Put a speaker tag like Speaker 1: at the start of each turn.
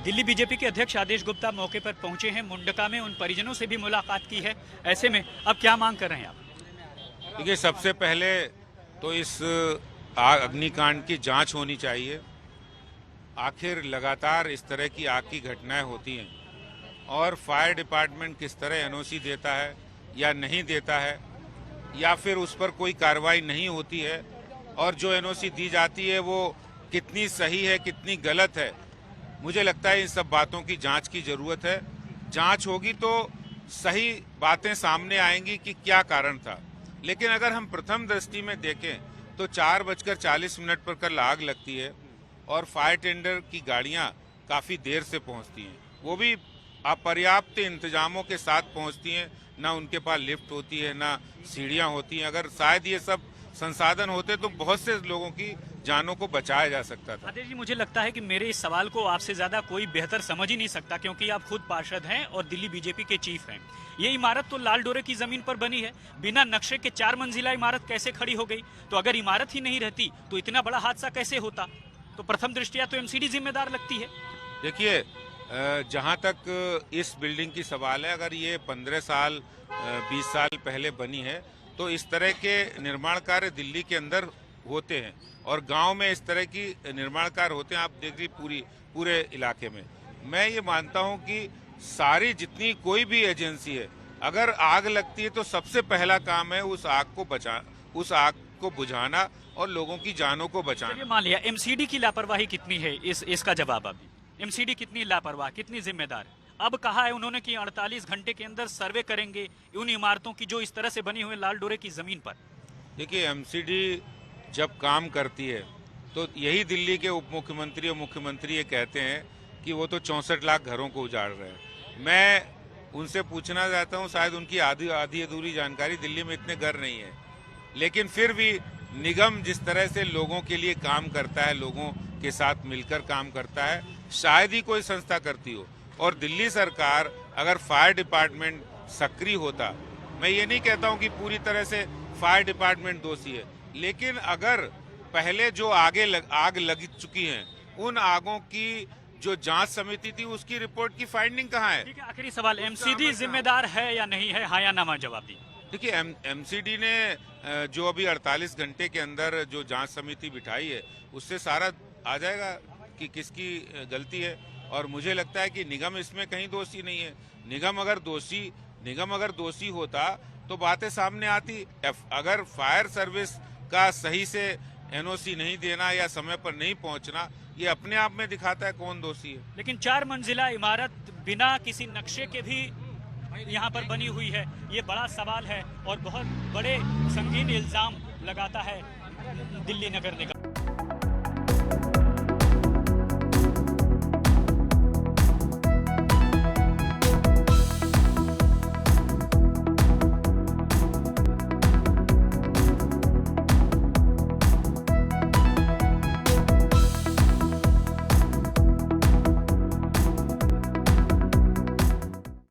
Speaker 1: Delhi BJP के अध्यक्ष आदेश गुप्ता मौके पर पहुंचे हैं। मुंडका में उन परिजनों से भी मुलाकात की है। ऐसे में अब क्या मांग कर रहे हैं आप?
Speaker 2: देखिए, सबसे पहले तो इस अग्निकांड की जांच होनी चाहिए। आखिर लगातार इस तरह की आग की घटनाएं होती हैं और फायर डिपार्टमेंट किस तरह एनओसी देता है या नहीं देता है, या फिर उस पर कोई कार्रवाई नहीं होती है, और जो एनओसी दी जाती है वो कितनी सही है कितनी गलत है। मुझे लगता है इन सब बातों की जांच की जरूरत है। जांच होगी तो सही बातें सामने आएंगी कि क्या कारण था। लेकिन अगर हम प्रथम दृष्टि में देखें तो 4:40 पर कल आग लगती है और फायर टेंडर की गाड़ियां काफी देर से पहुंचती हैं, वो भी अपर्याप्त इंतजामों के साथ पहुंचती हैं। ना उनके पास लिफ्ट होती है, ना सीढ़ियां होती हैं। अगर शायद ये सब संसाधन होते तो बहुत से लोगों की जानों को बचाया जा सकता था।
Speaker 1: आदेश जी, मुझे लगता है कि मेरे इस सवाल को आपसे ज्यादा कोई बेहतर समझ ही नहीं सकता, क्योंकि आप खुद पार्षद हैं और दिल्ली बीजेपी के चीफ हैं। ये इमारत तो लाल डोरे की जमीन पर बनी है। बिना नक्शे के 4 मंजिला इमारत कैसे खड़ी हो गई? तो अगर इमारत ही नहीं रहती तो इतना बड़ा हादसा कैसे होता? तो प्रथम दृष्टया तो एमसीडी जिम्मेदार लगती है।
Speaker 2: देखिए, जहां तक इस बिल्डिंग की सवाल है, अगर ये 15 साल 20 साल पहले बनी है तो इस तरह के निर्माण कार्य दिल्ली के अंदर होते हैं और गांव में इस तरह की निर्माण कार्य होते हैं। आप देखिए पूरे इलाके में। मैं ये मानता हूं कि सारी जितनी कोई भी एजेंसी है, अगर आग लगती है तो सबसे पहला काम है उस आग को बुझाना और लोगों की जानों को बचाना।
Speaker 1: मान लिया एमसीडी की लापरवाही कितनी है, इसका जवाब अभी। एमसीडी कितनी लापरवाह, कितनी जिम्मेदार? अब कहा है उन्होंने कि 48 घंटे के अंदर सर्वे करेंगे उन इमारतों की जो इस तरह से बनी हुई लाल डोरे की जमीन पर।
Speaker 2: देखिए, एमसीडी जब काम करती है तो यही दिल्ली के उप मुख्यमंत्री और मुख्यमंत्री ये कहते हैं कि वो तो 64 लाख घरों को उजाड़ रहे हैं। मैं उनसे पूछना चाहता हूँ, शायद उनकी आधी अधूरी जानकारी, दिल्ली में इतने घर नहीं है, लेकिन फिर भी निगम जिस तरह से लोगों के लिए काम करता है, लोगों के साथ मिलकर काम करता है, शायद ही कोई संस्था करती हो। और दिल्ली सरकार अगर फायर डिपार्टमेंट सक्रिय होता, मैं ये नहीं कहता हूं कि पूरी तरह से फायर डिपार्टमेंट दोषी है, लेकिन अगर पहले जो आग लग चुकी हैं उन आगों की जो जांच समिति थी उसकी रिपोर्ट की फाइंडिंग कहाँ है?
Speaker 1: ठीक है, आखिरी सवाल, एमसीडी जिम्मेदार है या नहीं है? हाँ या ना में जवाब दी।
Speaker 2: देखिए, एमसीडी ने जो अभी 48 घंटे के अंदर जो जांच समिति बिठाई है उससे सारा आ जाएगा कि किसकी गलती है। और मुझे लगता है कि निगम इसमें कहीं दोषी नहीं है। निगम अगर दोषी होता तो बातें सामने आती। अगर फायर सर्विस का सही से एनओसी नहीं देना या समय पर नहीं पहुंचना, ये अपने आप में दिखाता है कौन दोषी है।
Speaker 1: लेकिन 4 मंजिला इमारत बिना किसी नक्शे के भी यहाँ पर बनी हुई है, ये बड़ा सवाल है और बहुत बड़े संगीन इल्जाम लगाता है दिल्ली नगर निगम।